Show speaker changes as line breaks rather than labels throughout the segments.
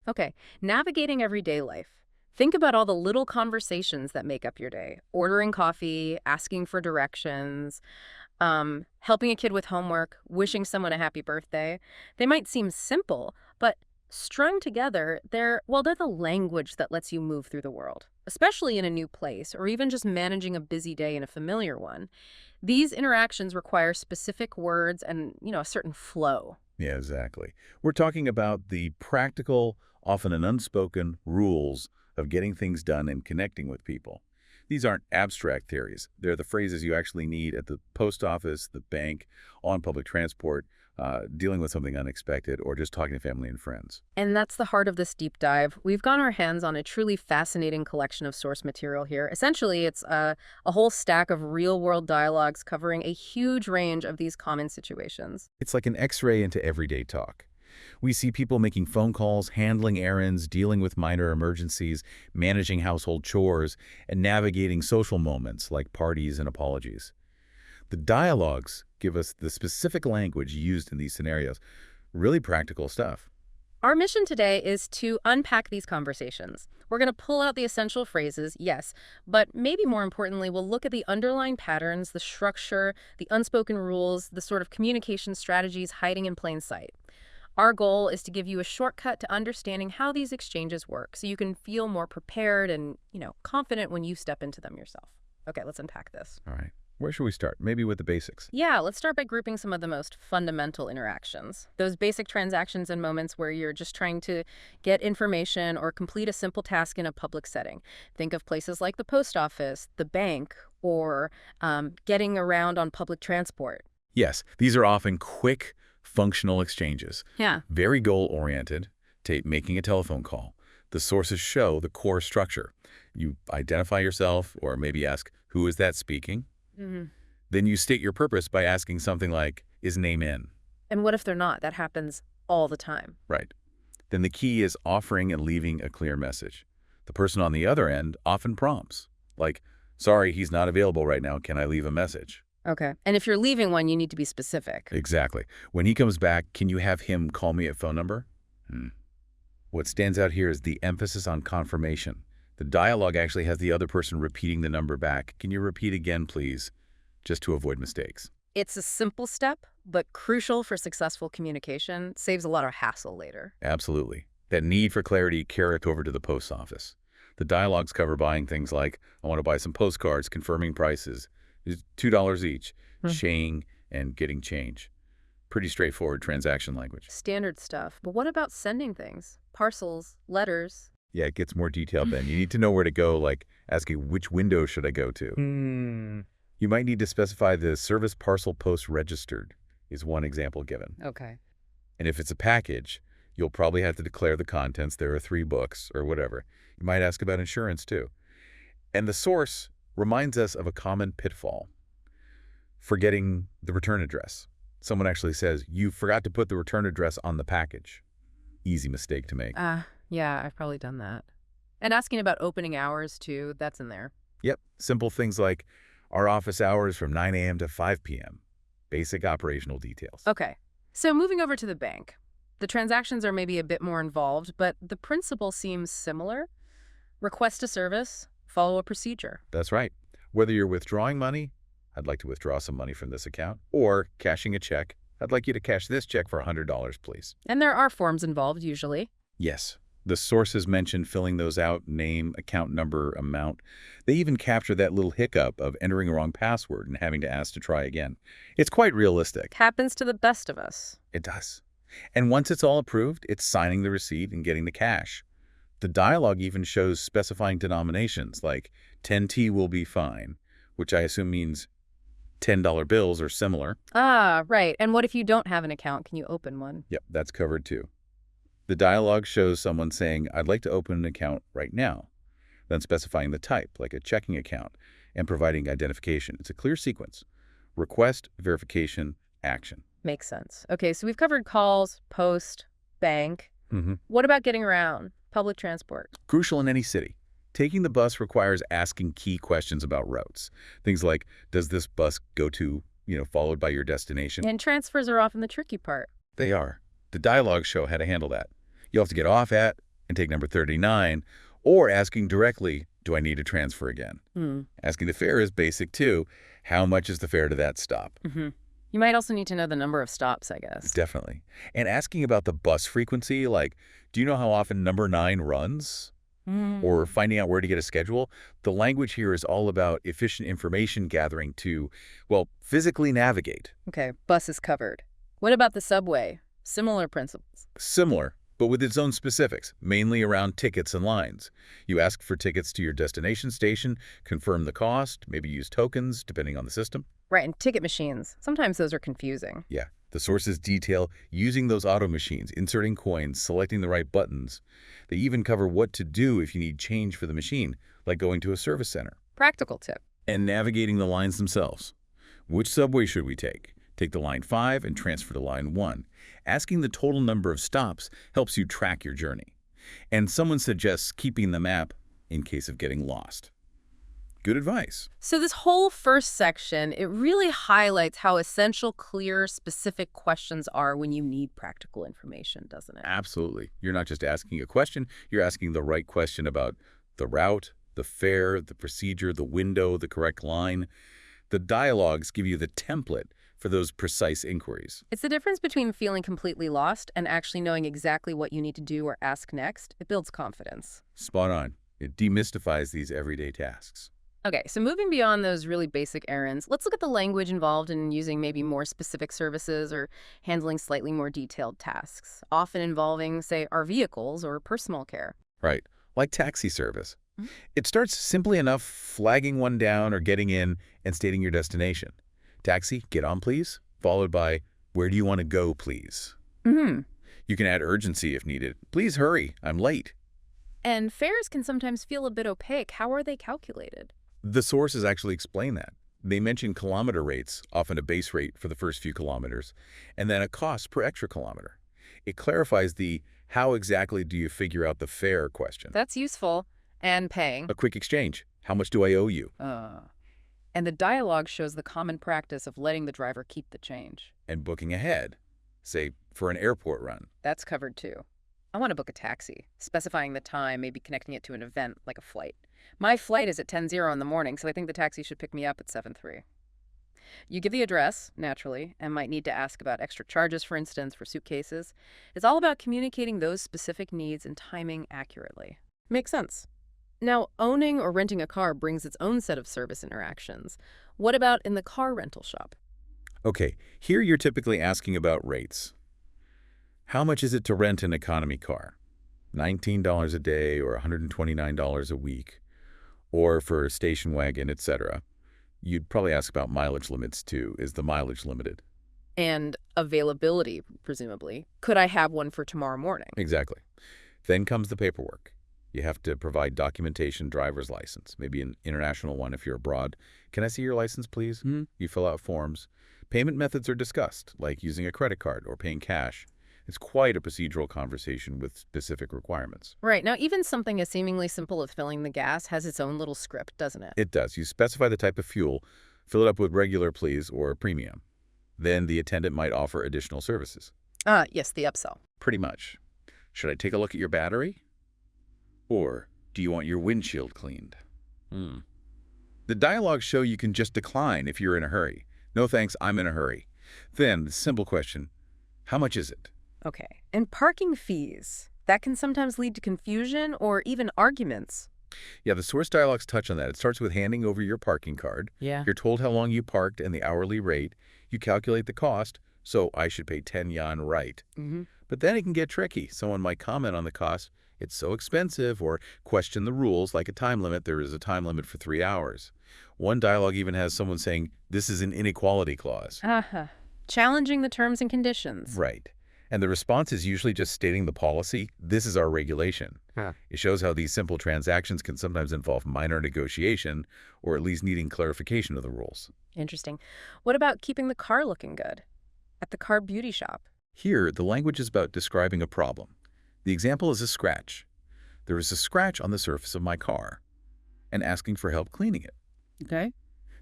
Okay, navigating everyday life. Think about all the little conversations that make up your day. Ordering coffee, asking for directions, helping a kid with homework, wishing someone a happy birthday. They might seem simple, but strung together, they're the language that lets you move through the world, especially in a new place or even just managing a busy day in a familiar one. These interactions require specific words and, a certain flow.
Yeah, exactly. We're talking about the practical, often an unspoken, rules of getting things done and connecting with people. These aren't abstract theories. They're the phrases you actually need at the post office, the bank, on public transport, dealing with something unexpected, or just talking to family and friends.
And that's the heart of this deep dive. We've got our hands on a truly fascinating collection of source material here. Essentially, it's a whole stack of real-world dialogues covering a huge range of these common situations.
It's like an X-ray into everyday talk. We see people making phone calls, handling errands, dealing with minor emergencies, managing household chores, and navigating social moments like parties and apologies. The dialogues give us the specific language used in these scenarios. Really practical stuff.
Our mission today is to unpack these conversations. We're going to pull out the essential phrases, yes, but maybe more importantly, we'll look at the underlying patterns, the structure, the unspoken rules, the sort of communication strategies hiding in plain sight. Our goal is to give you a shortcut to understanding how these exchanges work so you can feel more prepared and, confident when you step into them yourself. Okay, let's unpack this.
All right. Where should we start? Maybe with the basics.
Yeah, let's start by grouping some of the most fundamental interactions. Those basic transactions and moments where you're just trying to get information or complete a simple task in a public setting. Think of places like the post office, the bank, or getting around on public transport.
Yes, these are often quick, functional exchanges.
Yeah.
Very goal-oriented. Take making a telephone call. The sources show the core structure. You identify yourself or maybe ask, who is that speaking?
Mm-hmm.
Then you state your purpose by asking something like, is name in?
And what if they're not? That happens all the time.
Right. Then the key is offering and leaving a clear message. The person on the other end often prompts, like, sorry, he's not available right now. Can I leave a message?
Okay. And if you're leaving one, you need to be specific.
Exactly. When he comes back, can you have him call me at phone number? What stands out here is the emphasis on confirmation. The dialogue actually has the other person repeating the number back. Can you repeat again, please? Just to avoid mistakes.
It's a simple step, but crucial for successful communication. Saves a lot of hassle later.
Absolutely. That need for clarity carried over to the post office. The dialogues cover buying things like, I want to buy some postcards, confirming prices. It's $2 each, shaying and getting change. Pretty straightforward transaction language.
Standard stuff. But what about sending things? Parcels, letters?
Yeah, it gets more detailed then. You need to know where to go, like asking which window should I go to. You might need to specify the service parcel post registered is one example given.
Okay.
And if it's a package, you'll probably have to declare the contents. There are 3 books or whatever. You might ask about insurance too. And the source reminds us of a common pitfall. Forgetting the return address. Someone actually says, you forgot to put the return address on the package. Easy mistake to make.
Yeah, I've probably done that. And asking about opening hours, too, that's in there.
Yep. Simple things like our office hours from 9 a.m. to 5 p.m. Basic operational details.
Okay. So moving over to the bank. The transactions are maybe a bit more involved, but the principle seems similar. Request a service, follow a procedure.
That's right. Whether you're withdrawing money, I'd like to withdraw some money from this account, or cashing a check, I'd like you to cash this check for $100, please.
And there are forms involved, usually.
Yes. The sources mention filling those out, name, account number, amount. They even capture that little hiccup of entering a wrong password and having to ask to try again. It's quite realistic.
Happens to the best of us.
It does. And once it's all approved, it's signing the receipt and getting the cash. The dialogue even shows specifying denominations, like 10T will be fine, which I assume means $10 bills or similar.
Ah, right. And what if you don't have an account? Can you open one?
Yep, that's covered too. The dialogue shows someone saying, I'd like to open an account right now, then specifying the type, like a checking account, and providing identification. It's a clear sequence. Request, verification, action.
Makes sense. Okay, so we've covered calls, post, bank. What about getting around? Public transport.
Crucial in any city. Taking the bus requires asking key questions about routes. Things like, does this bus go to, followed by your destination?
And transfers are often the tricky part.
They are. The dialogues show how to handle that. You'll have to get off at and take number 39, or asking directly, do I need to transfer again?
Hmm.
Asking the fare is basic too. How much is the fare to that stop?
Mm-hmm. You might also need to know the number of stops, I guess.
Definitely. And asking about the bus frequency, like, do you know how often number 9 runs? Or
Mm.
finding out where to get a schedule. The language here is all about efficient information gathering to, well, physically navigate.
Okay, bus is covered. What about the subway? Similar principles.
Similar, but with its own specifics, mainly around tickets and lines. You ask for tickets to your destination station, confirm the cost, maybe use tokens, depending on the system.
Right, and ticket machines. Sometimes those are confusing.
Yeah, the sources detail using those auto machines, inserting coins, selecting the right buttons. They even cover what to do if you need change for the machine, like going to a service center.
Practical tip.
And navigating the lines themselves. Which subway should we take? Take the line 5 and transfer to line 1. Asking the total number of stops helps you track your journey. And someone suggests keeping the map in case of getting lost. Good advice.
So this whole first section, it really highlights how essential, clear, specific questions are when you need practical information, doesn't it?
Absolutely. You're not just asking a question, you're asking the right question about the route, the fare, the procedure, the window, the correct line. The dialogues give you the template for those precise inquiries.
It's the difference between feeling completely lost and actually knowing exactly what you need to do or ask next. It builds confidence.
Spot on. It demystifies these everyday tasks.
Okay, so moving beyond those really basic errands, let's look at the language involved in using maybe more specific services or handling slightly more detailed tasks, often involving, say, our vehicles or personal care.
Right. Like taxi service.
Mhm.
It starts simply enough flagging one down or getting in and stating your destination. Taxi, get on please, followed by, where do you want to go please?
Mm-hmm.
You can add urgency if needed. Please hurry, I'm late.
And fares can sometimes feel a bit opaque. How are they calculated?
The sources actually explain that. They mention kilometer rates, often a base rate for the first few kilometers, and then a cost per extra kilometer. It clarifies the how exactly do you figure out the fare question.
That's useful. And paying.
A quick exchange. How much do I owe you?
And the dialogue shows the common practice of letting the driver keep the change.
And booking ahead, say, for an airport run.
That's covered too. I want to book a taxi, specifying the time, maybe connecting it to an event like a flight. My flight is at 10:00 in the morning, so I think the taxi should pick me up at 7:03. You give the address, naturally, and might need to ask about extra charges, for instance, for suitcases. It's all about communicating those specific needs and timing accurately. Makes sense. Now, owning or renting a car brings its own set of service interactions. What about in the car rental shop?
Okay, here you're typically asking about rates. How much is it to rent an economy car? $19 a day or $129 a week, or for a station wagon, etc. You'd probably ask about mileage limits too. Is the mileage limited?
And availability, presumably. Could I have one for tomorrow morning?
Exactly. Then comes the paperwork. You have to provide documentation, driver's license, maybe an international one if you're abroad. Can I see your license, please? You fill out forms. Payment methods are discussed, like using a credit card or paying cash. It's quite a procedural conversation with specific requirements.
Right. Now, even something as seemingly simple as filling the gas has its own little script, doesn't it?
It does. You specify the type of fuel, fill it up with regular, please, or premium. Then the attendant might offer additional services.
Yes, the upsell.
Pretty much. Should I take a look at your battery? Or do you want your windshield cleaned? The dialogues show you can just decline if you're in a hurry. No thanks, I'm in a hurry. Then the simple question, how much is it?
Okay. And parking fees. That can sometimes lead to confusion or even arguments.
Yeah, the source dialogues touch on that. It starts with handing over your parking card.
Yeah.
You're told how long you parked and the hourly rate. You calculate the cost, so I should pay 10 yuan, right? But then it can get tricky. Someone might comment on the cost, it's so expensive, or question the rules, like a time limit. There is a time limit for 3 hours. One dialogue even has someone saying, this is an inequality clause.
Challenging the terms and conditions.
Right. And the response is usually just stating the policy, this is our regulation. It shows how these simple transactions can sometimes involve minor negotiation, or at least needing clarification of the rules.
Interesting. What about keeping the car looking good? At the car beauty shop.
Here, the language is about describing a problem. The example is a scratch. There is a scratch on the surface of my car, and asking for help cleaning it.
Okay.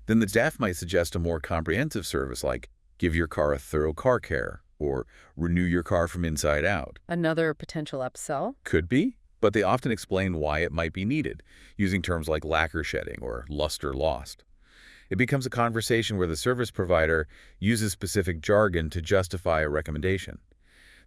Then the staff might suggest a more comprehensive service like give your car a thorough car care or renew your car from inside out.
Another potential upsell.
Could be. but they often explain why it might be needed, using terms like lacquer shedding or luster lost. It becomes a conversation where the service provider uses specific jargon to justify a recommendation.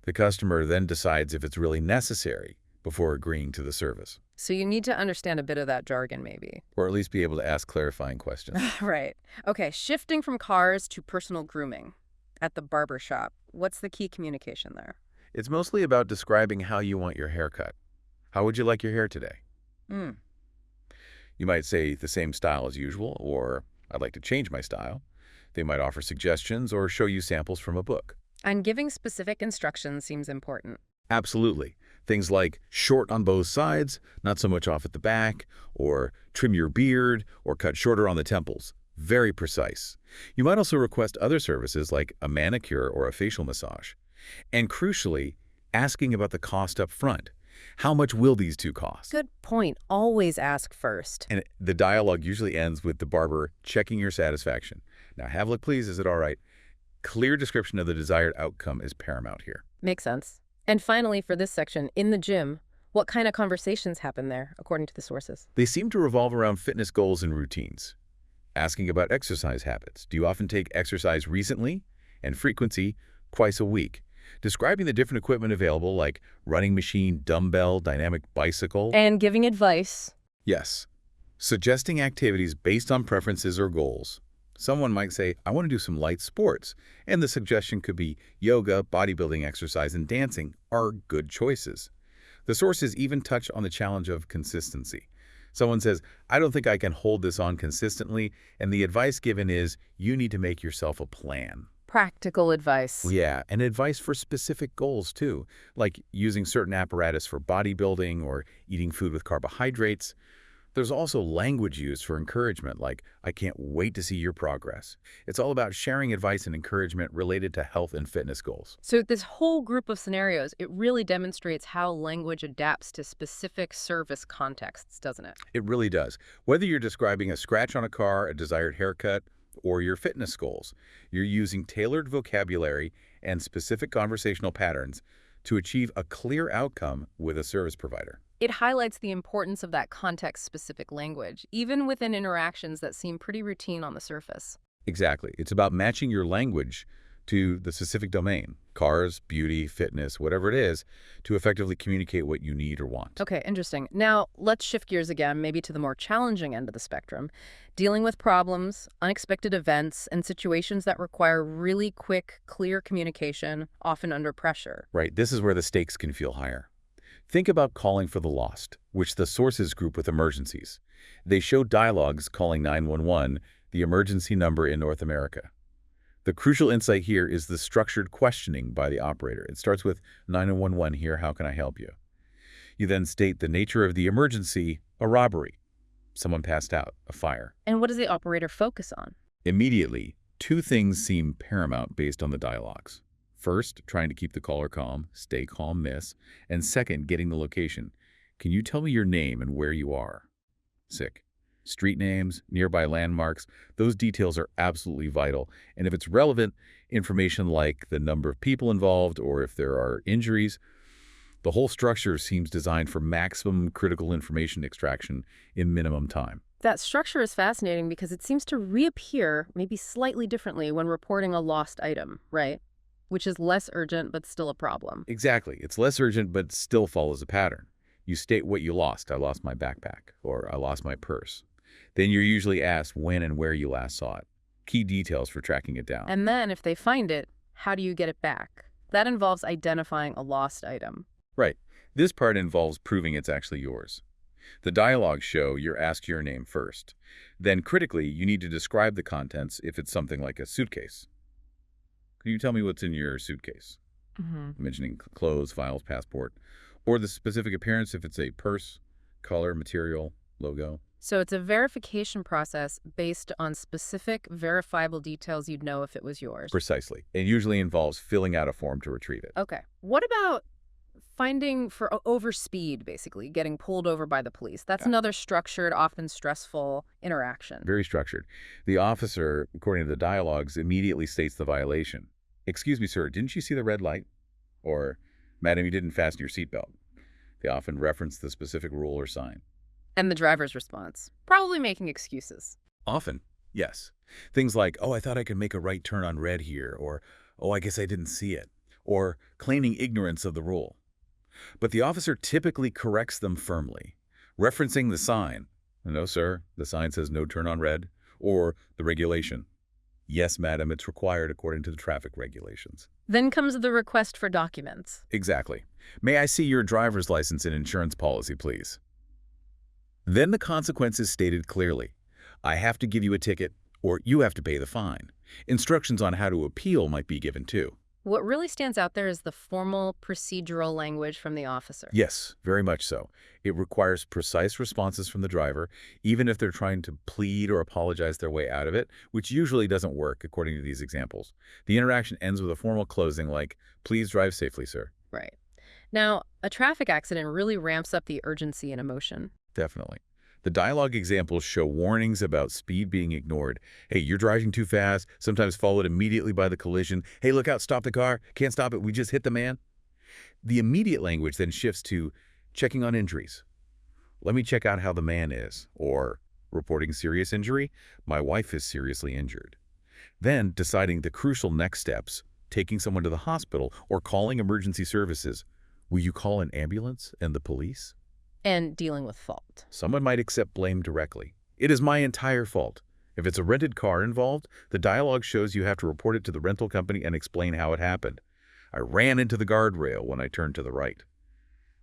The customer then decides if it's really necessary before agreeing to the service,
So you need to understand a bit of that jargon, maybe.
or at least be able to ask clarifying questions.
Right. Okay, shifting from cars to personal grooming at the barber shop. What's the key communication there?
It's mostly about describing how you want your hair cut. How would you like your hair today?
Mm.
You might say the same style as usual, or I'd like to change my style. They might offer suggestions or show you samples from a book.
And giving specific instructions seems important.
Absolutely. Things like short on both sides, not so much off at the back, or trim your beard, or cut shorter on the temples. Very precise. You might also request other services like a manicure or a facial massage. And crucially, asking about the cost up front. How much will these two cost?
Good point. Always ask first.
And the dialogue usually ends with the barber checking your satisfaction. Now, have a look, please. Is it all right? Clear description of the desired outcome is paramount here.
Makes sense. And finally, for this section, in the gym, what kind of conversations happen there, according to the sources?
They seem to revolve around fitness goals and routines. Asking about exercise habits. Do you often take exercise recently? And frequency, twice a week. Describing the different equipment available like running machine, dumbbell, dynamic bicycle.
And giving advice.
Yes. Suggesting activities based on preferences or goals. Someone might say, I want to do some light sports, and the suggestion could be yoga, bodybuilding exercise, and dancing are good choices. The sources even touch on the challenge of consistency. Someone says, I don't think I can hold this on consistently, and the advice given is, you need to make yourself a plan.
Practical advice.
Yeah, and advice for specific goals too, like using certain apparatus for bodybuilding or eating food with carbohydrates. There's also language used for encouragement, like, I can't wait to see your progress. It's all about sharing advice and encouragement related to health and fitness goals.
So this whole group of scenarios, it really demonstrates how language adapts to specific service contexts, doesn't it?
It really does. Whether you're describing a scratch on a car, a desired haircut, or your fitness goals, you're using tailored vocabulary and specific conversational patterns to achieve a clear outcome with a service provider.
It highlights the importance of that context-specific language, even within interactions that seem pretty routine on the surface.
Exactly. It's about matching your language to the specific domain, cars, beauty, fitness, whatever it is, to effectively communicate what you need or want.
Okay, interesting. Now, let's shift gears again, maybe to the more challenging end of the spectrum. Dealing with problems, unexpected events, and situations that require really quick, clear communication, often under pressure.
Right. This is where the stakes can feel higher. Think about calling for the lost, which the sources group with emergencies. They show dialogues calling 911 the emergency number in North America. The crucial insight here is the structured questioning by the operator. It starts with 911 here, how can I help you? You then state the nature of the emergency, a robbery. Someone passed out, a fire.
And what does the operator focus on?
Immediately, two things seem paramount based on the dialogues. First, trying to keep the caller calm, stay calm, miss. And second, getting the location. Can you tell me your name and where you are? Sick. Street names, nearby landmarks, those details are absolutely vital. And if it's relevant, information like the number of people involved or if there are injuries, the whole structure seems designed for maximum critical information extraction in minimum time.
That structure is fascinating because it seems to reappear maybe slightly differently when reporting a lost item, right? Which is less urgent but still a problem.
Exactly. It's less urgent but still follows a pattern. You state what you lost. I lost my backpack, or I lost my purse. Then you're usually asked when and where you last saw it. Key details for tracking it down.
And then if they find it, how do you get it back? That involves identifying a lost item.
Right. This part involves proving it's actually yours. The dialogues show you're asked your name first. Then critically, you need to describe the contents if it's something like a suitcase. Can you tell me what's in your suitcase? Mentioning clothes, files, passport, or the specific appearance if it's a purse, color, material, logo.
So it's a verification process based on specific verifiable details you'd know if it was yours.
Precisely. It usually involves filling out a form to retrieve it.
Okay. What about finding for overspeed, basically, getting pulled over by the police? That's another structured, often stressful interaction.
Very structured. The officer, according to the dialogues, immediately states the violation. Excuse me, sir, didn't you see the red light? Or, madam, you didn't fasten your seatbelt. They often reference the specific rule or sign.
And the driver's response, probably making excuses.
Often, yes. Things like, oh, I thought I could make a right turn on red here, or, oh, I guess I didn't see it, or claiming ignorance of the rule. But the officer typically corrects them firmly, referencing the sign. No, sir, the sign says no turn on red, or the regulation. Yes, madam, it's required according to the traffic regulations.
Then comes the request for documents.
Exactly. May I see your driver's license and insurance policy, please? Then the consequence is stated clearly. I have to give you a ticket, or you have to pay the fine. Instructions on how to appeal might be given too.
What really stands out there is the formal procedural language from the officer.
Yes, very much so. It requires precise responses from the driver, even if they're trying to plead or apologize their way out of it, which usually doesn't work, according to these examples. The interaction ends with a formal closing like, please drive safely, sir.
Right. Now, a traffic accident really ramps up the urgency and emotion.
Definitely. The dialogue examples show warnings about speed being ignored. Hey, you're driving too fast, sometimes followed immediately by the collision. Hey, look out, stop the car. Can't stop it, we just hit the man. The immediate language then shifts to checking on injuries. Let me check out how the man is. Or reporting serious injury, my wife is seriously injured. Then deciding the crucial next steps, taking someone to the hospital or calling emergency services. Will you call an ambulance and the police?
And dealing with fault.
Someone might accept blame directly. It is my entire fault. If it's a rented car involved, the dialogue shows you have to report it to the rental company and explain how it happened. I ran into the guardrail when I turned to the right.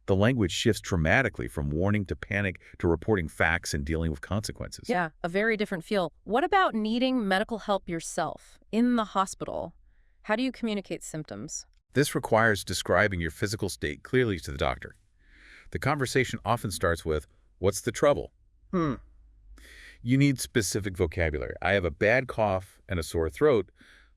The language shifts dramatically from warning to panic to reporting facts and dealing with consequences.
Yeah, a very different feel. What about needing medical help yourself in the hospital? How do you communicate symptoms?
This requires describing your physical state clearly to the doctor. The conversation often starts with, what's the trouble? You need specific vocabulary. I have a bad cough and a sore throat,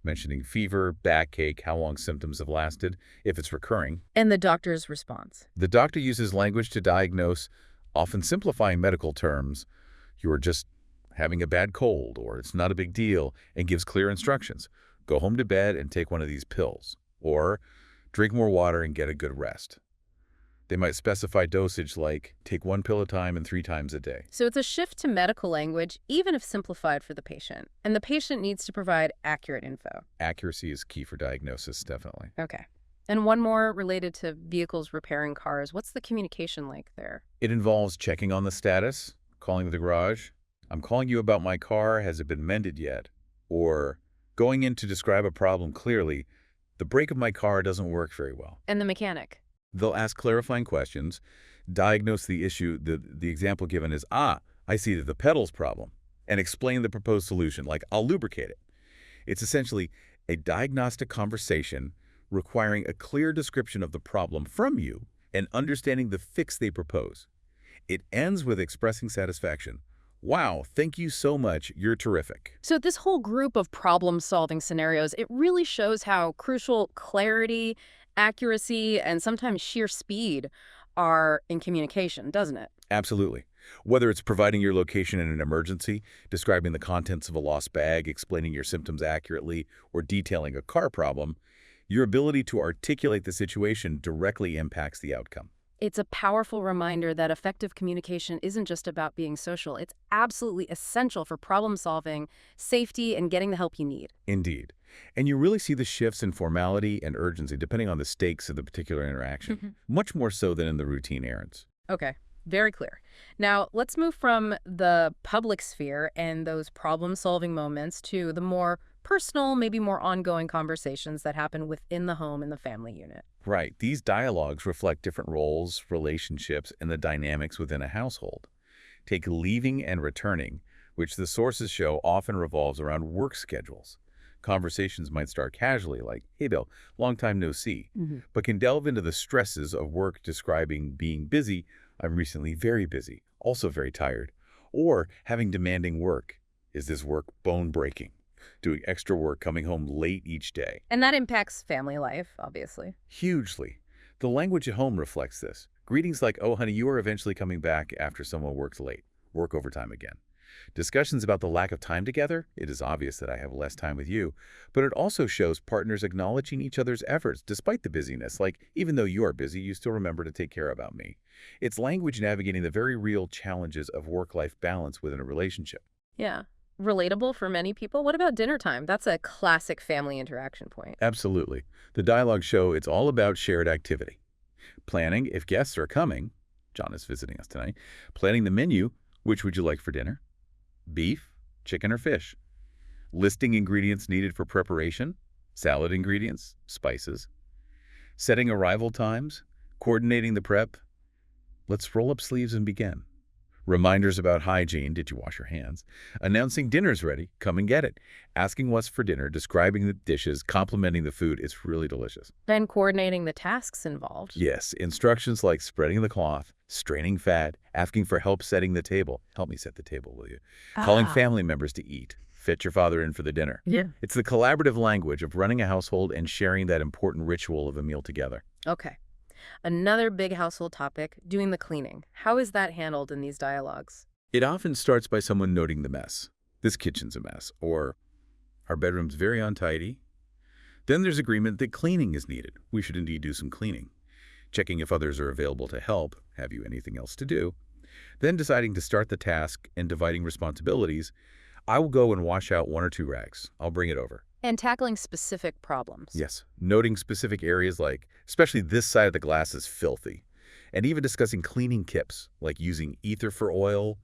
mentioning fever, backache, how long symptoms have lasted, if it's recurring.
And the doctor's response.
The doctor uses language to diagnose, often simplifying medical terms. You are just having a bad cold, or it's not a big deal, and gives clear instructions. Go home to bed and take one of these pills, or drink more water and get a good rest. They might specify dosage like, take 1 pill at a time and 3 times a day.
So it's a shift to medical language, even if simplified for the patient. And the patient needs to provide accurate info.
Accuracy is key for diagnosis, definitely.
Okay. And one more related to vehicles repairing cars. What's the communication like there?
It involves checking on the status, calling the garage. I'm calling you about my car. Has it been mended yet? Or going in to describe a problem clearly. The brake of my car doesn't work very well.
And the mechanic?
They'll ask clarifying questions, diagnose the issue. The example given is, I see the pedal's problem, and explain the proposed solution, like I'll lubricate it. It's essentially a diagnostic conversation requiring a clear description of the problem from you and understanding the fix they propose. It ends with expressing satisfaction. Wow, thank you so much. You're terrific.
So this whole group of problem-solving scenarios, it really shows how crucial clarity, accuracy, and sometimes sheer speed are in communication, doesn't it?
Absolutely. Whether it's providing your location in an emergency, describing the contents of a lost bag, explaining your symptoms accurately, or detailing a car problem, your ability to articulate the situation directly impacts the outcome.
It's a powerful reminder that effective communication isn't just about being social. It's absolutely essential for problem-solving, safety, and getting the help you need.
Indeed. And you really see the shifts in formality and urgency depending on the stakes of the particular interaction, much more so than in the routine errands.
Okay, very clear. Now, let's move from the public sphere and those problem-solving moments to the more personal, maybe more ongoing conversations that happen within the home and the family unit.
Right. These dialogues reflect different roles, relationships, and the dynamics within a household. Take leaving and returning, which the sources show often revolves around work schedules. Conversations might start casually like, hey, Bill, long time no see, but can delve into the stresses of work describing being busy. I'm recently very busy, also very tired. Or having demanding work. Is this work bone-breaking? Doing extra work, coming home late each day.
And that impacts family life, obviously.
Hugely. The language at home reflects this. Greetings like, oh, honey, you are eventually coming back after someone works late. Work overtime again. Discussions about the lack of time together, it is obvious that I have less time with you, but it also shows partners acknowledging each other's efforts despite the busyness, like even though you are busy, you still remember to take care about me. It's language navigating the very real challenges of work-life balance within a relationship.
Yeah. Relatable for many people. What about dinner time? That's a classic family interaction point.
Absolutely. The dialogue show it's all about shared activity. Planning if guests are coming, John is visiting us tonight, planning the menu, which would you like for dinner? Beef, chicken, or fish? Listing ingredients needed for preparation, salad ingredients, spices. Setting arrival times, coordinating the prep. Let's roll up sleeves and begin. Reminders about hygiene, did you wash your hands? Announcing dinner's ready, come and get it. Asking what's for dinner, describing the dishes, complimenting the food, it's really delicious.
Then coordinating the tasks involved.
Yes, instructions like spreading the cloth, straining fat, asking for help setting the table. Help me set the table, will you? Calling family members to eat. Fit your father in for the dinner.
Yeah.
It's the collaborative language of running a household and sharing that important ritual of a meal together.
Okay. Another big household topic, doing the cleaning. How is that handled in these dialogues?
It often starts by someone noting the mess. This kitchen's a mess, or our bedroom's very untidy. Then there's agreement that cleaning is needed. We should indeed do some cleaning. Checking if others are available to help. Have you anything else to do? Then deciding to start the task and dividing responsibilities. I will go and wash out 1 or 2 rags. I'll bring it over.
And tackling specific problems.
Yes, noting specific areas like, especially this side of the glass is filthy. And even discussing cleaning tips, like using ether for oil.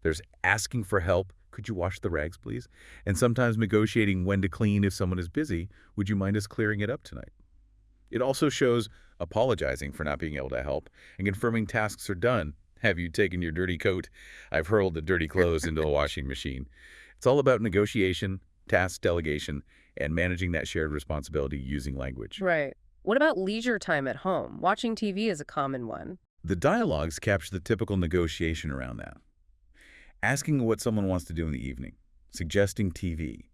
There's asking for help. Could you wash the rags, please? And sometimes negotiating when to clean if someone is busy. Would you mind us clearing it up tonight? It also shows apologizing for not being able to help and confirming tasks are done. Have you taken your dirty coat? I've hurled the dirty clothes into the washing machine. It's all about negotiation, task delegation, and managing that shared responsibility using language.
Right. What about leisure time at home? Watching TV is a common one.
The dialogues capture the typical negotiation around that. Asking what someone wants to do in the evening. Suggesting TV.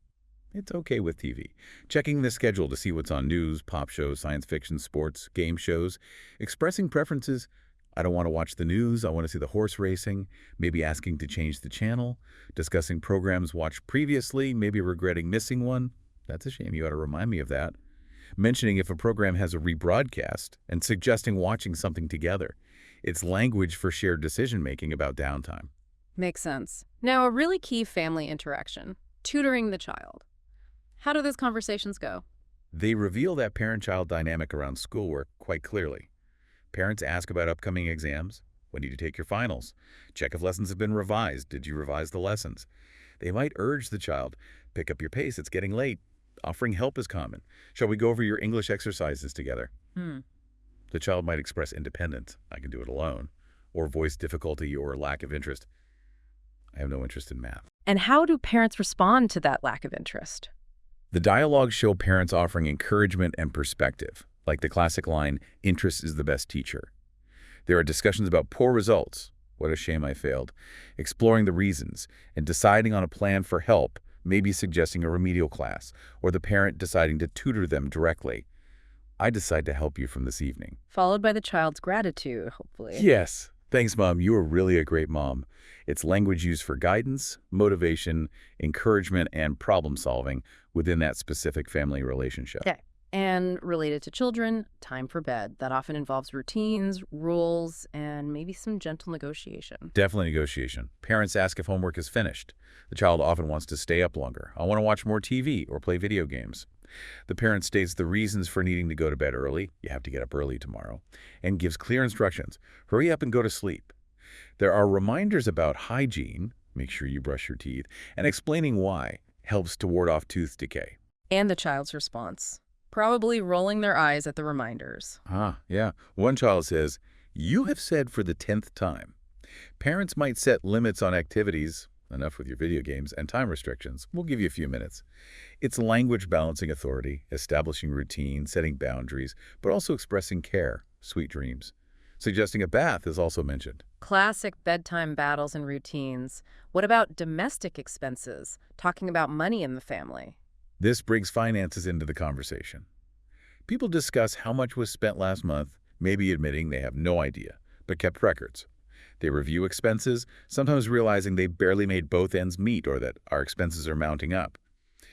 It's okay with TV. Checking the schedule to see what's on news, pop shows, science fiction, sports, game shows. Expressing preferences. I don't want to watch the news. I want to see the horse racing. Maybe asking to change the channel. Discussing programs watched previously. Maybe regretting missing one. That's a shame. You ought to remind me of that. Mentioning if a program has a rebroadcast and suggesting watching something together. It's language for shared decision-making about downtime.
Makes sense. Now, a really key family interaction, tutoring the child. How do those conversations go?
They reveal that parent-child dynamic around schoolwork quite clearly. Parents ask about upcoming exams. When did you take your finals? Check if lessons have been revised. Did you revise the lessons? They might urge the child, pick up your pace, it's getting late. Offering help is common. Shall we go over your English exercises together? The child might express independence. I can do it alone. Or voice difficulty or lack of interest. I have no interest in math.
And how do parents respond to that lack of interest?
The dialogues show parents offering encouragement and perspective, like the classic line, interest is the best teacher. There are discussions about poor results. What a shame I failed. Exploring the reasons and deciding on a plan for help, maybe suggesting a remedial class, or the parent deciding to tutor them directly. I decide to help you from this evening.
Followed by the child's gratitude, hopefully.
Yes. Thanks, Mom. You are really a great mom. It's language used for guidance, motivation, encouragement, and problem solving within that specific family relationship.
Okay. And related to children, time for bed. That often involves routines, rules, and maybe some gentle negotiation.
Definitely negotiation. Parents ask if homework is finished. The child often wants to stay up longer. I want to watch more TV or play video games. The parent states the reasons for needing to go to bed early. You have to get up early tomorrow. And gives clear instructions. Hurry up and go to sleep. There are reminders about hygiene. Make sure you brush your teeth. And explaining why helps to ward off tooth decay.
And the child's response. Probably rolling their eyes at the reminders.
Yeah. One child says, you have said for the 10th time. Parents might set limits on activities, enough with your video games, and time restrictions. We'll give you a few minutes. It's language balancing authority, establishing routine, setting boundaries, but also expressing care, sweet dreams. Suggesting a bath is also mentioned.
Classic bedtime battles and routines. What about domestic expenses? Talking about money in the family.
This brings finances into the conversation. People discuss how much was spent last month, maybe admitting they have no idea, but kept records. They review expenses, sometimes realizing they barely made both ends meet or that our expenses are mounting up.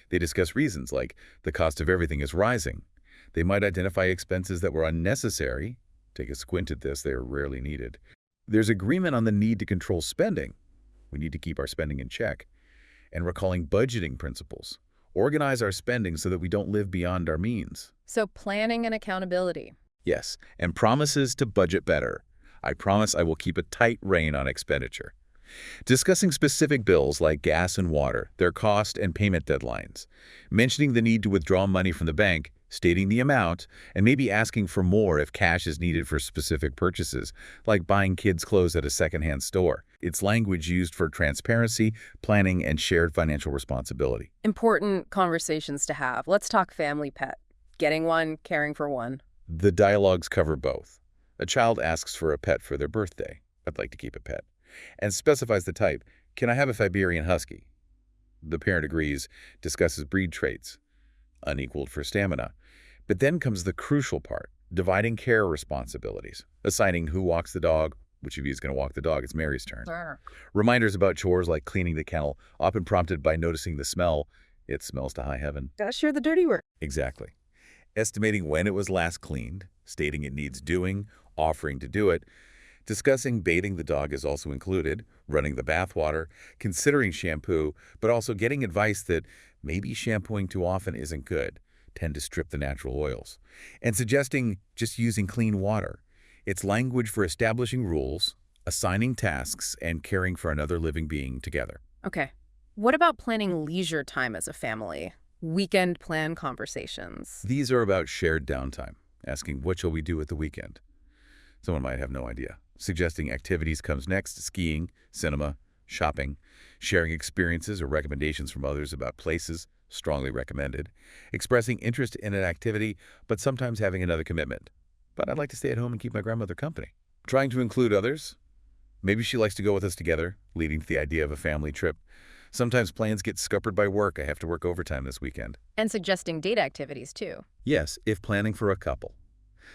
They discuss reasons like the cost of everything is rising. They might identify expenses that were unnecessary. Take a squint at this, they are rarely needed. There's agreement on the need to control spending. We need to keep our spending in check. And recalling budgeting principles. Organize our spending so that we don't live beyond our means.
So planning and accountability.
Yes, and promises to budget better. I promise I will keep a tight rein on expenditure. Discussing specific bills like gas and water, their cost and payment deadlines. Mentioning the need to withdraw money from the bank, stating the amount, and maybe asking for more if cash is needed for specific purchases, like buying kids' clothes at a secondhand store. It's language used for transparency, planning, and shared financial responsibility.
Important conversations to have. Let's talk family pet. Getting one, caring for one.
The dialogues cover both. A child asks for a pet for their birthday. I'd like to keep a pet. And specifies the type. Can I have a Siberian Husky? The parent agrees, discusses breed traits. Unequaled for stamina. But then comes the crucial part, dividing care responsibilities, assigning who walks the dog, which of you is going to walk the dog, it's Mary's turn.
Sure.
Reminders about chores like cleaning the kennel, often prompted by noticing the smell. It smells to high heaven.
Gotta share the dirty work.
Exactly. Estimating when it was last cleaned, stating it needs doing, offering to do it. Discussing bathing the dog is also included, running the bath water, considering shampoo, but also getting advice that maybe shampooing too often isn't good, tend to strip the natural oils, and suggesting just using clean water. It's language for establishing rules, assigning tasks, and caring for another living being together.
Okay. What about planning leisure time as a family? Weekend plan conversations.
These are about shared downtime, asking what shall we do at the weekend. Someone might have no idea. Suggesting activities comes next, skiing, cinema, shopping, sharing experiences or recommendations from others about places, strongly recommended, expressing interest in an activity, but sometimes having another commitment. But I'd like to stay at home and keep my grandmother company. Trying to include others. Maybe she likes to go with us together, leading to the idea of a family trip. Sometimes plans get scuppered by work. I have to work overtime this weekend.
And suggesting date activities, too.
Yes, if planning for a couple.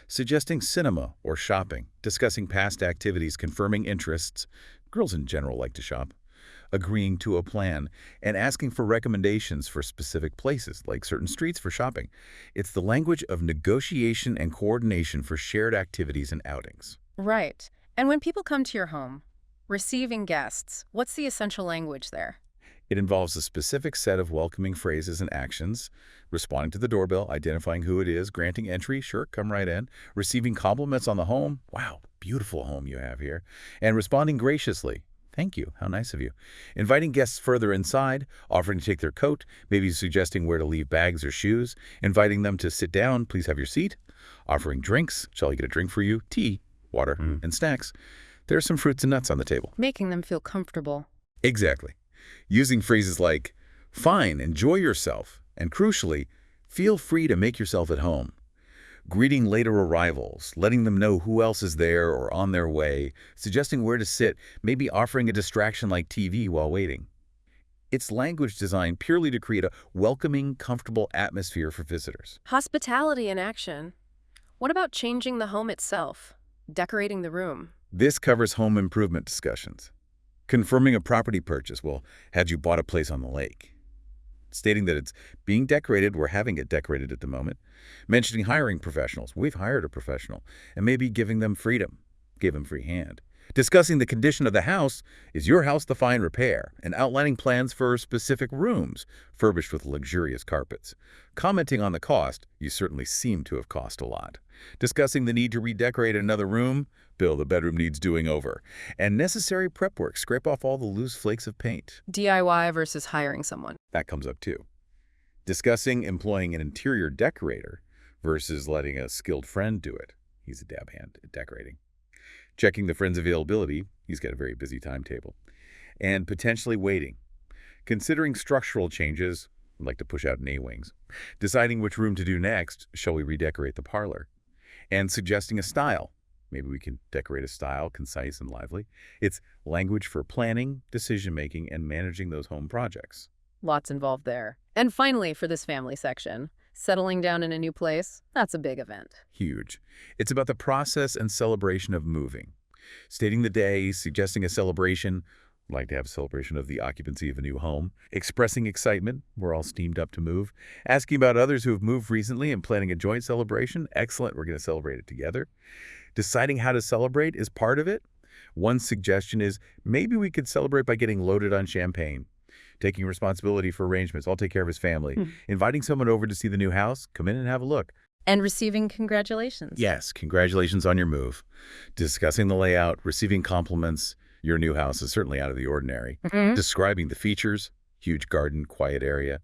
Suggesting cinema or shopping, discussing past activities, confirming interests. Girls in general like to shop. Agreeing to a plan, and asking for recommendations for specific places, like certain streets for shopping. It's the language of negotiation and coordination for shared activities and outings.
Right. And when people come to your home, receiving guests, what's the essential language there?
It involves a specific set of welcoming phrases and actions, responding to the doorbell, identifying who it is, granting entry, sure, come right in, receiving compliments on the home, wow, beautiful home you have here, and responding graciously, thank you, how nice of you, inviting guests further inside, offering to take their coat, maybe suggesting where to leave bags or shoes, inviting them to sit down, please have your seat, offering drinks, shall I get a drink for you, tea, water, and snacks. There are some fruits and nuts on the table.
Making them feel comfortable.
Exactly. Using phrases like, fine, enjoy yourself, and crucially, feel free to make yourself at home. Greeting later arrivals, letting them know who else is there or on their way, suggesting where to sit, maybe offering a distraction like TV while waiting. It's language designed purely to create a welcoming, comfortable atmosphere for visitors.
Hospitality in action. What about changing the home itself? Decorating the room?
This covers home improvement discussions. Confirming a property purchase, well, had you bought a place on the lake? Stating that it's being decorated, we're having it decorated at the moment. Mentioning hiring professionals, we've hired a professional, and maybe giving them freedom, give them free hand. Discussing the condition of the house, is your house the fine repair? And outlining plans for specific rooms, furbished with luxurious carpets. Commenting on the cost, you certainly seem to have cost a lot. Discussing the need to redecorate another room, Bill, the bedroom needs doing over. And necessary prep work, scrape off all the loose flakes of paint.
DIY versus hiring someone.
That comes up too. Discussing employing an interior decorator versus letting a skilled friend do it. He's a dab hand at decorating. Checking the friend's availability. He's got a very busy timetable. And potentially waiting. Considering structural changes. I'd like to push out A-wings. Deciding which room to do next. Shall we redecorate the parlor? And suggesting a style. Maybe we can decorate a style, concise and lively. It's language for planning, decision-making, and managing those home projects.
Lots involved there. And finally, for this family section, settling down in a new place, that's a big event.
Huge. It's about the process and celebration of moving. Stating the day, suggesting a celebration, like to have a celebration of the occupancy of a new home, expressing excitement, we're all steamed up to move, asking about others who have moved recently and planning a joint celebration, excellent, we're going to celebrate it together. Deciding how to celebrate is part of it. One suggestion is maybe we could celebrate by getting loaded on champagne, taking responsibility for arrangements, I'll take care of his family, inviting someone over to see the new house, come in and have a look.
And receiving congratulations.
Yes, congratulations on your move. Discussing the layout, receiving compliments. Your new house is certainly out of the ordinary. Describing the features, huge garden, quiet area.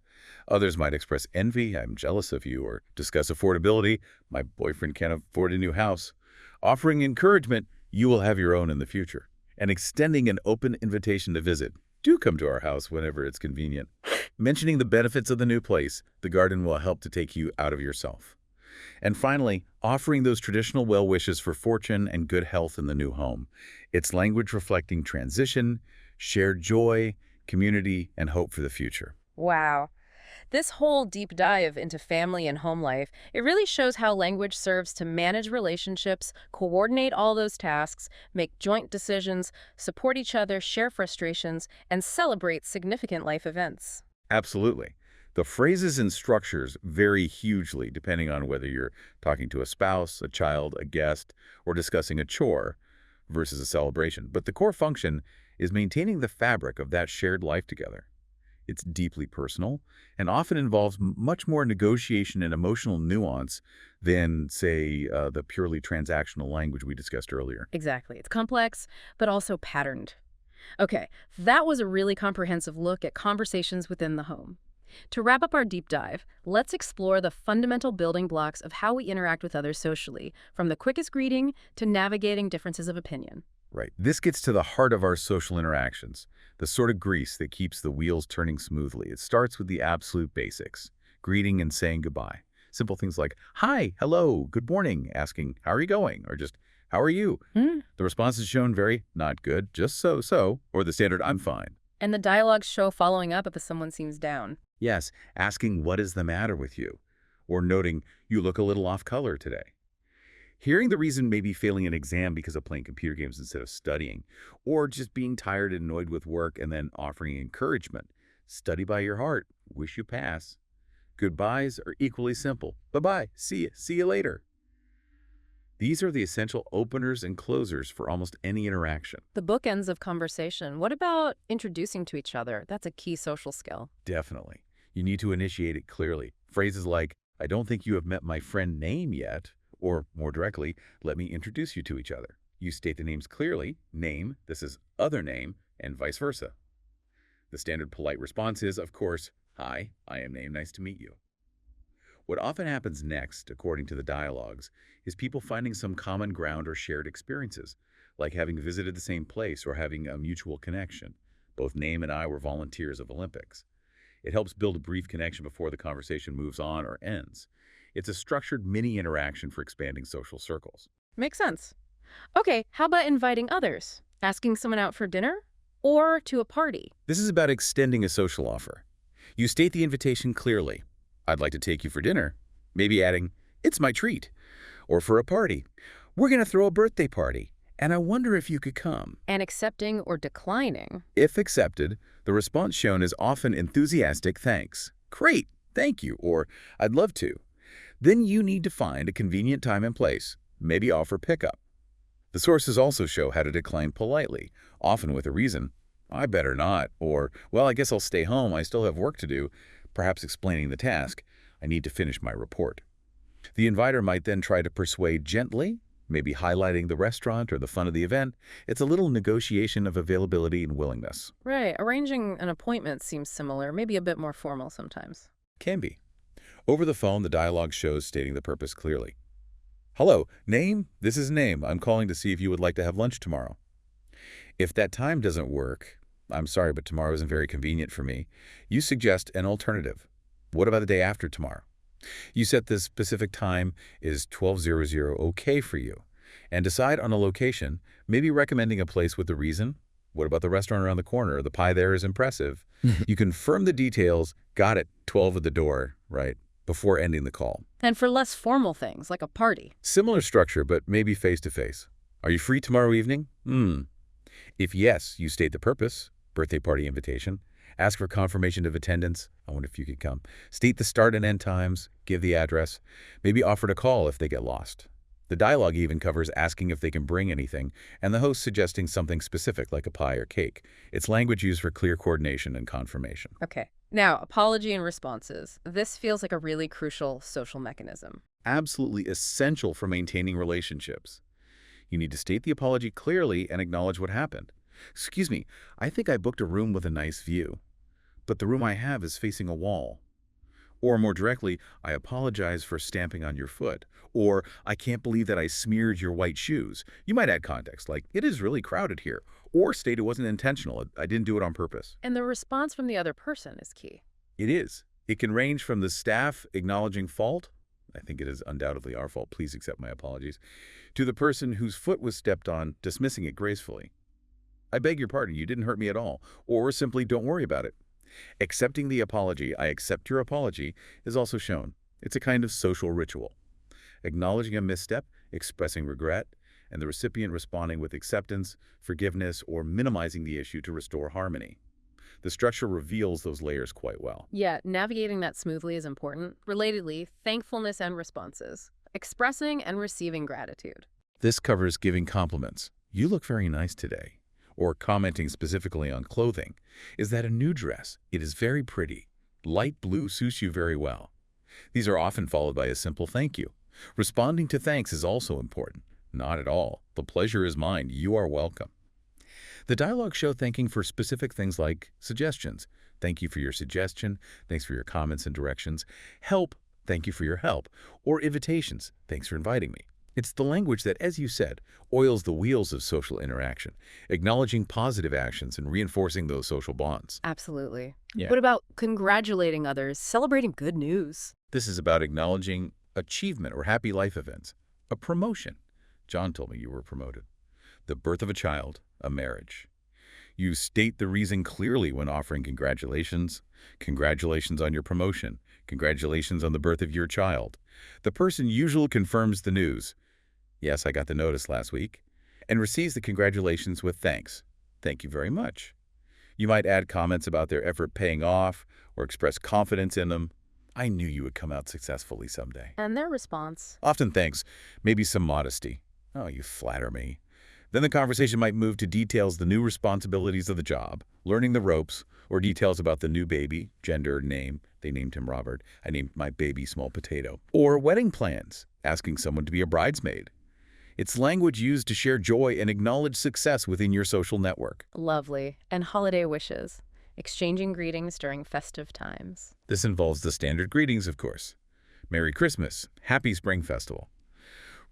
Others might express envy, I'm jealous of you, or discuss affordability, my boyfriend can't afford a new house. Offering encouragement, you will have your own in the future. And extending an open invitation to visit. Do come to our house whenever it's convenient. Mentioning the benefits of the new place, the garden will help to take you out of yourself. And finally, offering those traditional well wishes for fortune and good health in the new home. It's language reflecting transition, shared joy, community, and hope for the future.
Wow. This whole deep dive into family and home life, it really shows how language serves to manage relationships, coordinate all those tasks, make joint decisions, support each other, share frustrations, and celebrate significant life events.
Absolutely. The phrases and structures vary hugely depending on whether you're talking to a spouse, a child, a guest, or discussing a chore versus a celebration. But the core function is maintaining the fabric of that shared life together. It's deeply personal and often involves much more negotiation and emotional nuance than, say, the purely transactional language we discussed earlier.
Exactly. It's complex, but also patterned. Okay, that was a really comprehensive look at conversations within the home. To wrap up our deep dive, let's explore the fundamental building blocks of how we interact with others socially, from the quickest greeting to navigating differences of opinion.
Right. This gets to the heart of our social interactions, the sort of grease that keeps the wheels turning smoothly. It starts with the absolute basics, greeting and saying goodbye. Simple things like, hi, hello, good morning, asking, how are you going? Or just, how are you? The response is shown very, not good, just so, or the standard, I'm fine.
And the dialogues show following up if someone seems down.
Yes, asking what is the matter with you, or noting you look a little off color today. Hearing the reason may be failing an exam because of playing computer games instead of studying, or just being tired and annoyed with work and then offering encouragement. Study by your heart, wish you pass. Goodbyes are equally simple. Bye-bye, see you later. These are the essential openers and closers for almost any interaction.
The bookends of conversation. What about introducing to each other? That's a key social skill.
Definitely. You need to initiate it clearly. Phrases like, I don't think you have met my friend name yet, or more directly, let me introduce you to each other. You state the names clearly, name, this is other name, and vice versa. The standard polite response is, of course, hi, I am name, nice to meet you. What often happens next, according to the dialogues, is people finding some common ground or shared experiences, like having visited the same place or having a mutual connection. Both Name and I were volunteers of Olympics. It helps build a brief connection before the conversation moves on or ends. It's a structured mini interaction for expanding social circles.
Makes sense. Okay, how about inviting others? Asking someone out for dinner or to a party?
This is about extending a social offer. You state the invitation clearly. I'd like to take you for dinner. Maybe adding, it's my treat. Or for a party. We're going to throw a birthday party, and I wonder if you could come.
And accepting or declining?
If accepted, the response shown is often enthusiastic thanks. Great, thank you, or I'd love to. Then you need to find a convenient time and place, maybe offer pickup. The sources also show how to decline politely, often with a reason. I better not, or, well, I guess I'll stay home, I still have work to do, perhaps explaining the task. I need to finish my report. The inviter might then try to persuade gently, maybe highlighting the restaurant or the fun of the event. It's a little negotiation of availability and willingness.
Right. Arranging an appointment seems similar, maybe a bit more formal sometimes.
Can be. Over the phone, the dialogue shows stating the purpose clearly. Hello, name? This is Name. I'm calling to see if you would like to have lunch tomorrow. If that time doesn't work, I'm sorry, but tomorrow isn't very convenient for me, you suggest an alternative. What about the day after tomorrow? You set the specific time is 12:00 okay for you, and decide on a location, maybe recommending a place with a reason. What about the restaurant around the corner? The pie there is impressive. You confirm the details, got it, 12 at the door, right, before ending the call.
And for less formal things, like a party.
Similar structure, but maybe face-to-face. Are you free tomorrow evening? If yes, you state the purpose, birthday party invitation. Ask for confirmation of attendance. I wonder if you could come. State the start and end times. Give the address. Maybe offer to call if they get lost. The dialogue even covers asking if they can bring anything, and the host suggesting something specific like a pie or cake. It's language used for clear coordination and confirmation.
Okay. Now, apology and responses. This feels like a really crucial social mechanism.
Absolutely essential for maintaining relationships. You need to state the apology clearly and acknowledge what happened. Excuse me, I think I booked a room with a nice view, but the room I have is facing a wall. Or more directly, I apologize for stamping on your foot. Or, I can't believe that I smeared your white shoes. You might add context, like, it is really crowded here. Or state it wasn't intentional, I didn't do it on purpose.
And the response from the other person is key.
It is. It can range from the staff acknowledging fault, I think it is undoubtedly our fault, please accept my apologies, to the person whose foot was stepped on, dismissing it gracefully. I beg your pardon, you didn't hurt me at all. Or simply don't worry about it. Accepting the apology, I accept your apology, is also shown. It's a kind of social ritual. Acknowledging a misstep, expressing regret, and the recipient responding with acceptance, forgiveness, or minimizing the issue to restore harmony. The structure reveals those layers quite well.
Yeah, navigating that smoothly is important. Relatedly, thankfulness and responses. Expressing and receiving gratitude.
This covers giving compliments. You look very nice today. Or commenting specifically on clothing. Is that a new dress? It is very pretty. Light blue suits you very well. These are often followed by a simple thank you. Responding to thanks is also important. Not at all. The pleasure is mine. You are welcome. The dialogue show thanking for specific things like suggestions. Thank you for your suggestion. Thanks for your comments and directions. Help. Thank you for your help. Or invitations. Thanks for inviting me. It's the language that, as you said, oils the wheels of social interaction, acknowledging positive actions and reinforcing those social bonds.
Absolutely.
Yeah.
What about congratulating others, celebrating good news?
This is about acknowledging achievement or happy life events. A promotion. John told me you were promoted. The birth of a child, a marriage. You state the reason clearly when offering congratulations. Congratulations on your promotion. Congratulations on the birth of your child. The person usually confirms the news. Yes, I got the notice last week. And receives the congratulations with thanks. Thank you very much. You might add comments about their effort paying off or express confidence in them. I knew you would come out successfully someday.
And their response.
Often thanks, maybe some modesty. Oh, you flatter me. Then the conversation might move to details the new responsibilities of the job, learning the ropes, or details about the new baby, gender, name. They named him Robert. I named my baby Small Potato. Or wedding plans, asking someone to be a bridesmaid. It's language used to share joy and acknowledge success within your social network.
Lovely. And holiday wishes. Exchanging greetings during festive times.
This involves the standard greetings, of course. Merry Christmas, Happy Spring Festival.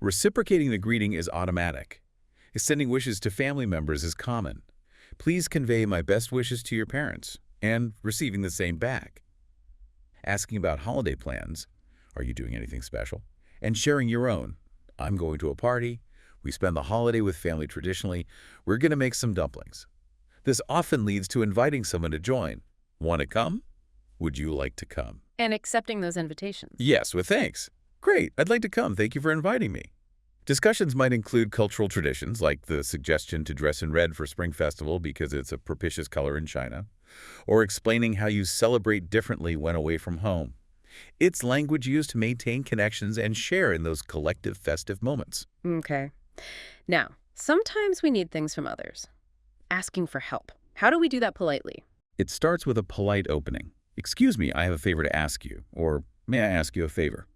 Reciprocating the greeting is automatic. Extending wishes to family members is common. Please convey my best wishes to your parents, and receiving the same back. Asking about holiday plans, are you doing anything special? And sharing your own. I'm going to a party. We spend the holiday with family traditionally. We're going to make some dumplings. This often leads to inviting someone to join. Want to come? Would you like to come?
And accepting those invitations.
Yes, with thanks. Great, I'd like to come. Thank you for inviting me. Discussions might include cultural traditions, like the suggestion to dress in red for Spring Festival because it's a propitious color in China, or explaining how you celebrate differently when away from home. It's language used to maintain connections and share in those collective festive moments.
Okay. Now, sometimes we need things from others. Asking for help. How do we do that politely?
It starts with a polite opening. Excuse me, I have a favor to ask you, or may I ask you a favor?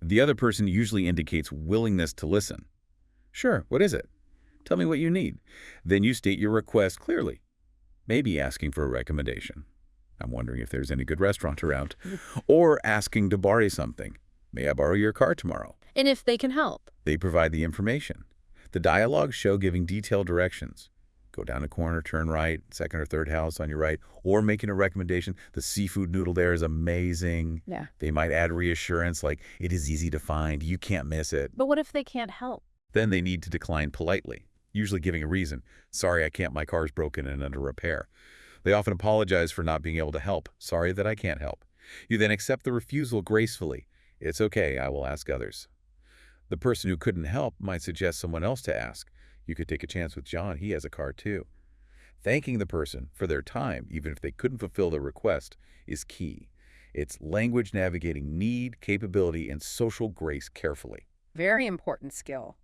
The other person usually indicates willingness to listen. Sure, what is it? Tell me what you need. Then you state your request clearly, maybe asking for a recommendation. I'm wondering if there's any good restaurant around. Or asking to borrow something. May I borrow your car tomorrow?
And if they can help.
They provide the information. The dialogues show giving detailed directions. Go down a corner, turn right, second or third house on your right, or making a recommendation. The seafood noodle there is amazing.
Yeah.
They might add reassurance like, it is easy to find, you can't miss it.
But what if they can't help?
Then they need to decline politely, usually giving a reason. Sorry, I can't, my car's broken and under repair. They often apologize for not being able to help. Sorry that I can't help. You then accept the refusal gracefully. It's okay, I will ask others. The person who couldn't help might suggest someone else to ask. You could take a chance with John. He has a car too. Thanking the person for their time, even if they couldn't fulfill their request, is key. It's language navigating need, capability, and social grace carefully.
Very important skill.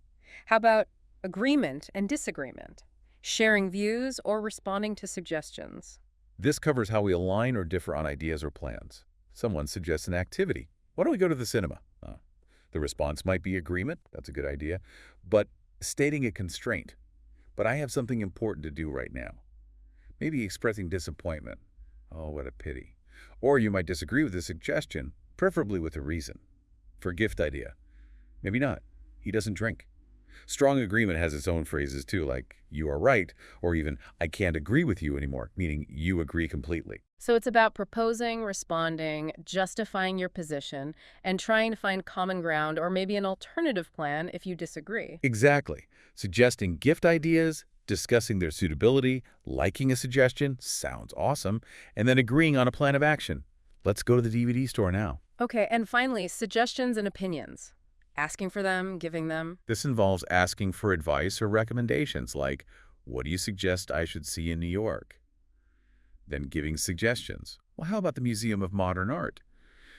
How about agreement and disagreement? Sharing views or responding to suggestions?
This covers how we align or differ on ideas or plans. Someone suggests an activity. Why don't we go to the cinema? The response might be agreement. That's a good idea. But stating a constraint. But I have something important to do right now. Maybe expressing disappointment. Oh, what a pity. Or you might disagree with the suggestion, preferably with a reason. For a gift idea. Maybe not. He doesn't drink. Strong agreement has its own phrases too, like, you are right, or even, I can't agree with you anymore, meaning you agree completely.
So it's about proposing, responding, justifying your position, and trying to find common ground or maybe an alternative plan if you disagree.
Exactly. Suggesting gift ideas, discussing their suitability, liking a suggestion, sounds awesome, and then agreeing on a plan of action. Let's go to the DVD store now.
Okay, and finally, suggestions and opinions. Asking for them, giving them.
This involves asking for advice or recommendations like, what do you suggest I should see in New York? Then giving suggestions. Well, how about the Museum of Modern Art?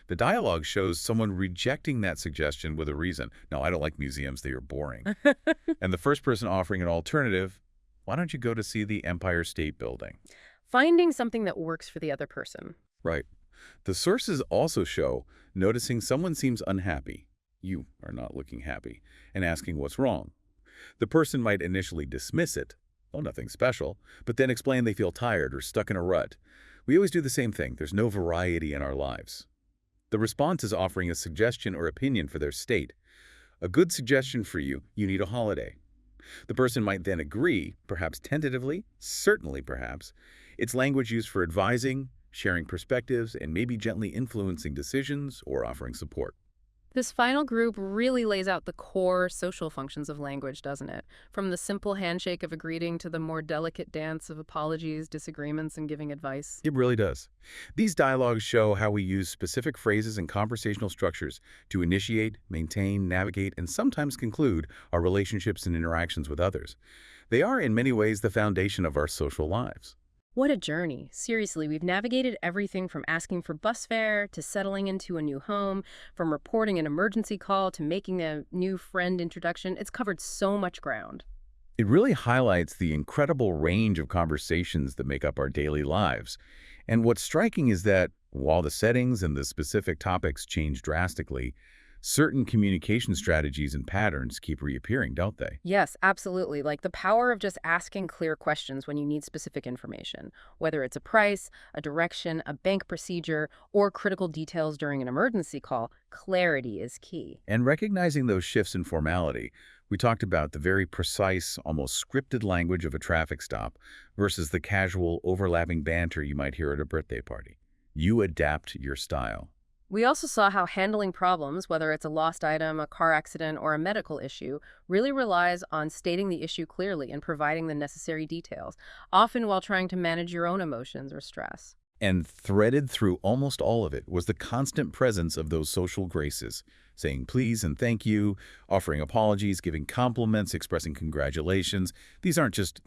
The dialogue shows someone rejecting that suggestion with a reason. No, I don't like museums, they are boring. And the first person offering an alternative, why don't you go to see the Empire State Building?
Finding something that works for the other person.
Right. The sources also show noticing someone seems unhappy. You are not looking happy, and asking what's wrong. The person might initially dismiss it, oh, nothing special, but then explain they feel tired or stuck in a rut. We always do the same thing. There's no variety in our lives. The response is offering a suggestion or opinion for their state. A good suggestion for you, you need a holiday. The person might then agree, perhaps tentatively, certainly perhaps. It's language used for advising, sharing perspectives, and maybe gently influencing decisions or offering support.
This final group really lays out the core social functions of language, doesn't it? From the simple handshake of a greeting to the more delicate dance of apologies, disagreements, and giving advice.
It really does. These dialogues show how we use specific phrases and conversational structures to initiate, maintain, navigate, and sometimes conclude our relationships and interactions with others. They are, in many ways, the foundation of our social lives.
What a journey. Seriously, we've navigated everything from asking for bus fare to settling into a new home, from reporting an emergency call to making a new friend introduction. It's covered so much ground.
It really highlights the incredible range of conversations that make up our daily lives. And what's striking is that while the settings and the specific topics change drastically, certain communication strategies and patterns keep reappearing, don't they?
Yes, absolutely. Like the power of just asking clear questions when you need specific information, whether it's a price, a direction, a bank procedure, or critical details during an emergency call, clarity is key.
And recognizing those shifts in formality, we talked about the very precise, almost scripted language of a traffic stop versus the casual, overlapping banter you might hear at a birthday party. You adapt your style.
We also saw how handling problems, whether it's a lost item, a car accident, or a medical issue, really relies on stating the issue clearly and providing the necessary details, often while trying to manage your own emotions or stress.
And threaded through almost all of it was the constant presence of those social graces, saying please and thank you, offering apologies, giving compliments, expressing congratulations. These aren't just,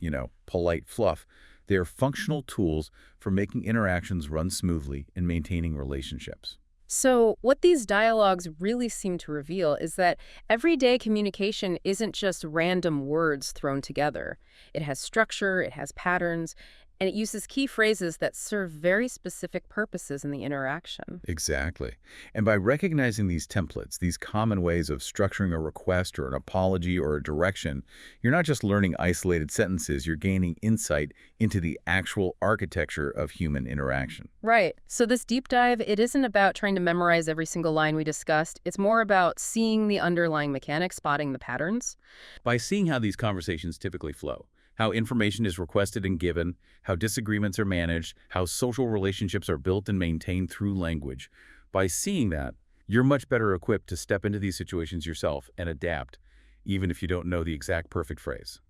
polite fluff. They're functional tools for making interactions run smoothly and maintaining relationships.
So what these dialogues really seem to reveal is that everyday communication isn't just random words thrown together. It has structure, it has patterns, and it uses key phrases that serve very specific purposes in the interaction.
Exactly. And by recognizing these templates, these common ways of structuring a request or an apology or a direction, you're not just learning isolated sentences, you're gaining insight into the actual architecture of human interaction.
Right. So this deep dive, it isn't about trying to memorize every single line we discussed. It's more about seeing the underlying mechanics, spotting the patterns.
By seeing how these conversations typically flow, how information is requested and given, how disagreements are managed, how social relationships are built and maintained through language. By seeing that, you're much better equipped to step into these situations yourself and adapt, even if you don't know the exact perfect phrase.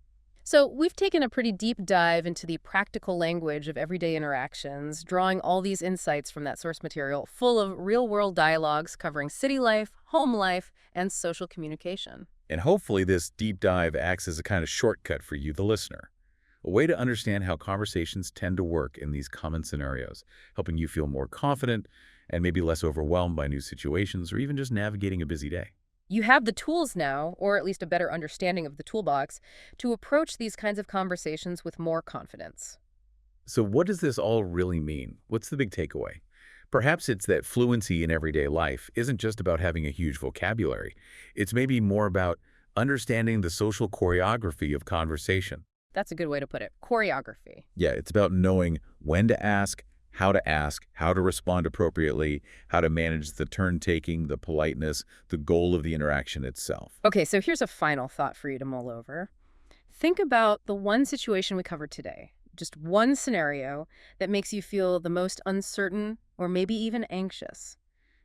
So we've taken a pretty deep dive into the practical language of everyday interactions, drawing all these insights from that source material full of real-world dialogues covering city life, home life, and social communication.
And hopefully this deep dive acts as a kind of shortcut for you, the listener. A way to understand how conversations tend to work in these common scenarios, helping you feel more confident and maybe less overwhelmed by new situations or even just navigating a busy day.
You have the tools now, or at least a better understanding of the toolbox, to approach these kinds of conversations with more confidence.
So what does this all really mean? What's the big takeaway? Perhaps it's that fluency in everyday life isn't just about having a huge vocabulary. It's maybe more about understanding the social choreography of conversation.
That's a good way to put it. Choreography.
Yeah, it's about knowing when to ask, how to respond appropriately, how to manage the turn-taking, the politeness, the goal of the interaction itself.
Okay, so here's a final thought for you to mull over. Think about the one situation we covered today, just one scenario that makes you feel the most uncertain or maybe even anxious.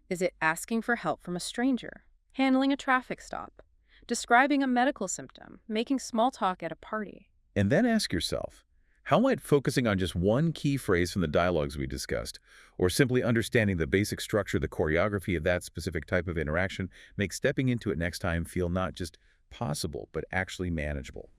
Is it asking for help from a stranger, handling a traffic stop, describing a medical symptom, making small talk at a party?
And then ask yourself, how might focusing on just one key phrase from the dialogues we discussed, or simply understanding the basic structure, the choreography of that specific type of interaction, make stepping into it next time feel not just possible, but actually manageable?